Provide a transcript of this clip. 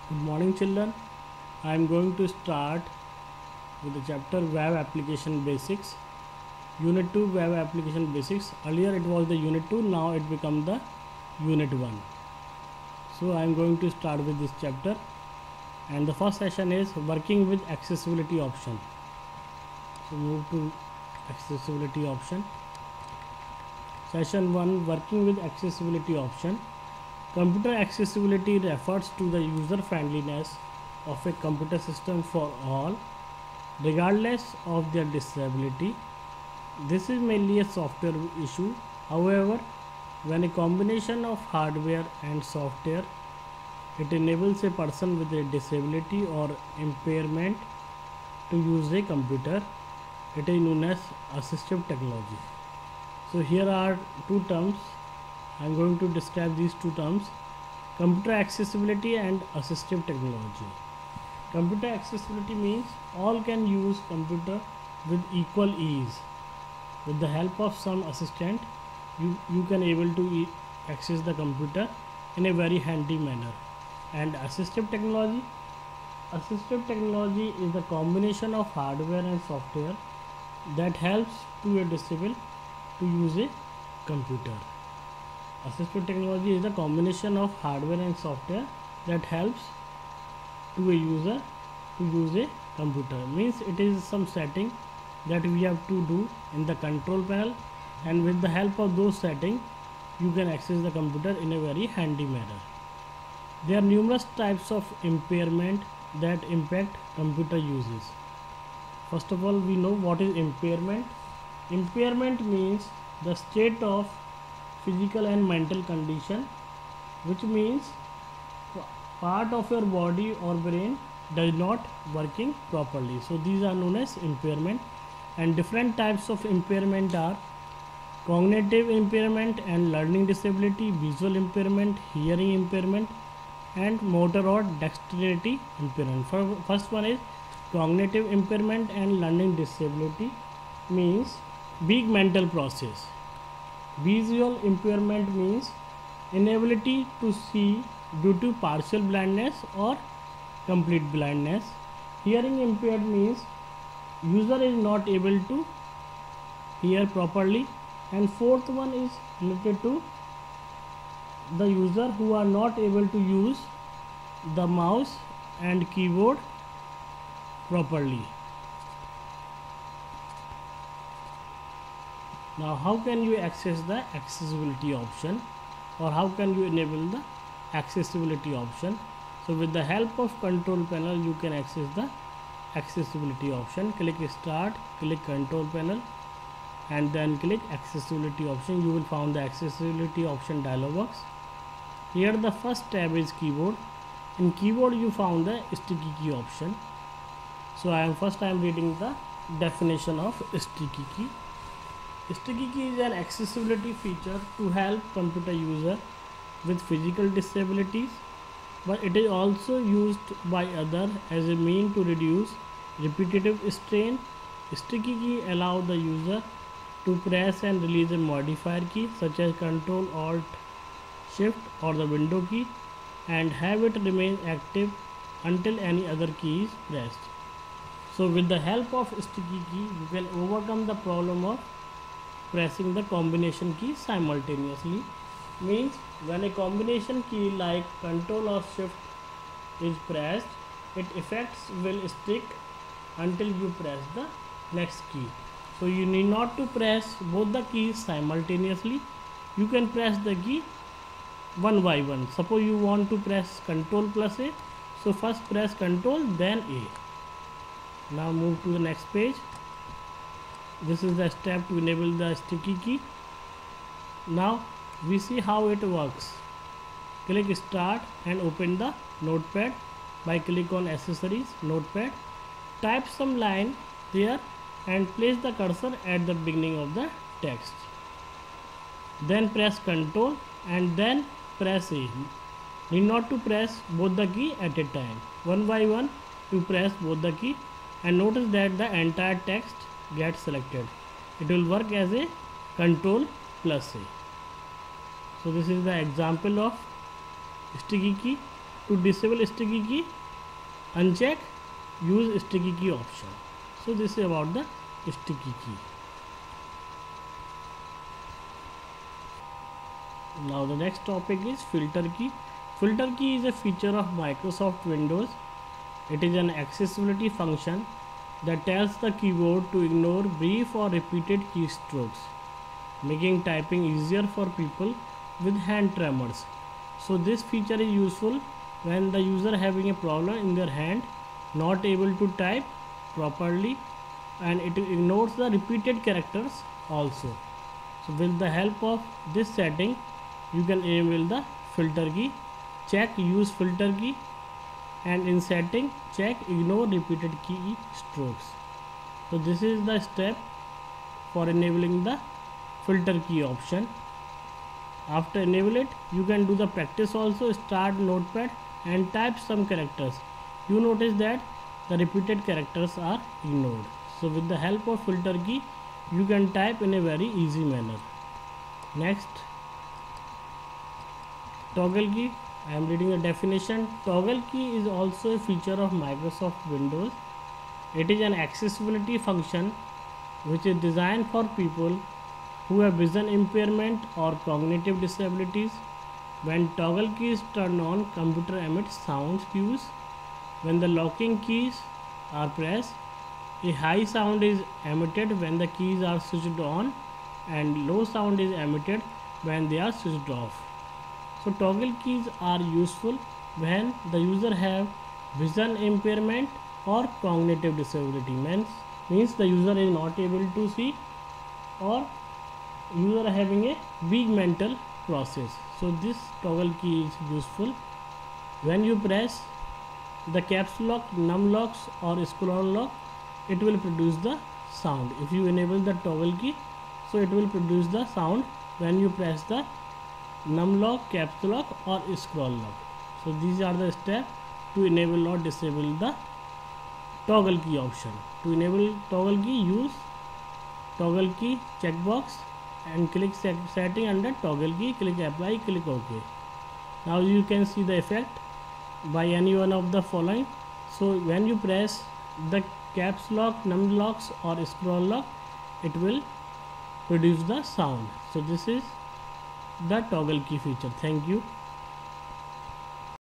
Good morning, children. I am going to start with the chapter Web Application Basics. Unit 2 Web Application Basics. Earlier it was the Unit 2, now it become the Unit 1. So I am going to start with this chapter, and the first session is working with accessibility option. So move to accessibility option. Session 1, working with accessibility option. Computer accessibility refers to the user friendliness of a computer system for all, regardless of their disability. This is mainly a software issue. However, when a combination of hardware and software, it enables a person with a disability or impairment to use a computer. It is known as assistive technology. So here are two terms. I am going to describe these two terms: computer accessibility and assistive technology. Computer accessibility means all can use computer with equal ease. With the help of some assistant, you can able to access the computer in a very handy manner. And assistive technology is the combination of hardware and software that helps to a disabled to use a computer. Assistive technology is the combination of hardware and software that helps to a user to use a computer. Means it is some setting that we have to do in the control panel, and with the help of those settings you can access the computer in a very handy manner. There are numerous types of impairment that impact computer uses. First of all, we know what is impairment. Impairment means the state of physical and mental condition, which means part of your body or brain does not working properly. So these are known as impairment, and different types of impairment are cognitive impairment and learning disability, visual impairment, hearing impairment, and motor or dexterity impairment. First one is cognitive impairment and learning disability, means big mental process. Visual impairment means inability to see due to partial blindness or complete blindness. Hearing impaired means user is not able to hear properly. And fourth one is related to the user who are not able to use the mouse and keyboard properly. Now how can you access the accessibility option, or how can you enable the accessibility option? So with the help of control panel you can access the accessibility option. Click start, click control panel, and then click accessibility option. You will find the accessibility option dialog box. Here the first tab is keyboard. In keyboard you found the sticky key option. So I am reading the definition of sticky key. Sticky key is an accessibility feature to help computer user with physical disabilities, but it is also used by others as a means to reduce repetitive strain. Sticky key allow the user to press and release a modifier key such as Ctrl, Alt, Shift or the window key, and have it remain active until any other key is pressed. So with the help of sticky key you can overcome the problem of pressing the combination key simultaneously. Means when a combination key like Ctrl or Shift is pressed, its effects will stick until you press the next key. So you need not to press both the keys simultaneously. You can press the key one by one. Suppose you want to press Ctrl plus A, so first press Ctrl then A. Now move to the next page. This is the step to enable the sticky key. Now we see how it works. Click start and open the notepad by click on accessories, notepad. Type some line there and place the cursor at the beginning of the text. Then press Ctrl and then press A. Need not to press both the key at a time. One by one you press both the key, and notice that the entire text gets selected. It will work as a Ctrl plus A. So this is the example of sticky key. To disable sticky key, uncheck use sticky key option. So this is about the sticky key. Now the next topic is filter key. Filter key is a feature of Microsoft Windows. It is an accessibility function that tells the keyboard to ignore brief or repeated keystrokes, making typing easier for people with hand tremors. So this feature is useful when the user having a problem in their hand, not able to type properly, and it ignores the repeated characters also. So with the help of this setting, you can enable the filter key. Check use filter key, and in setting check ignore repeated key strokes. So this is the step for enabling the filter key option. After enable it, you can do the practice also. Start notepad and type some characters. You notice that the repeated characters are ignored. So with the help of filter key, you can type in a very easy manner. Next, toggle key. I am reading the definition. Toggle key is also a feature of Microsoft Windows. It is an accessibility function which is designed for people who have vision impairment or cognitive disabilities. When toggle key is turned on, computer emits sound cues. When the locking keys are pressed, a high sound is emitted when the keys are switched on, and low sound is emitted when they are switched off. So toggle keys are useful when the user have vision impairment or cognitive disability. Means the user is not able to see, or user having a weak mental process. So this toggle key is useful. When you press the caps lock, num locks or scroll lock, it will produce the sound. If you enable the toggle key, so it will produce the sound when you press the num lock, caps lock or scroll lock. So these are the steps to enable or disable the toggle key option. To enable toggle key, use toggle key checkbox and click setting under toggle key, click apply, click OK. Now you can see the effect by any one of the following. So when you press the caps lock, num locks or scroll lock, it will produce the sound. So this is the toggle key feature. Thank you.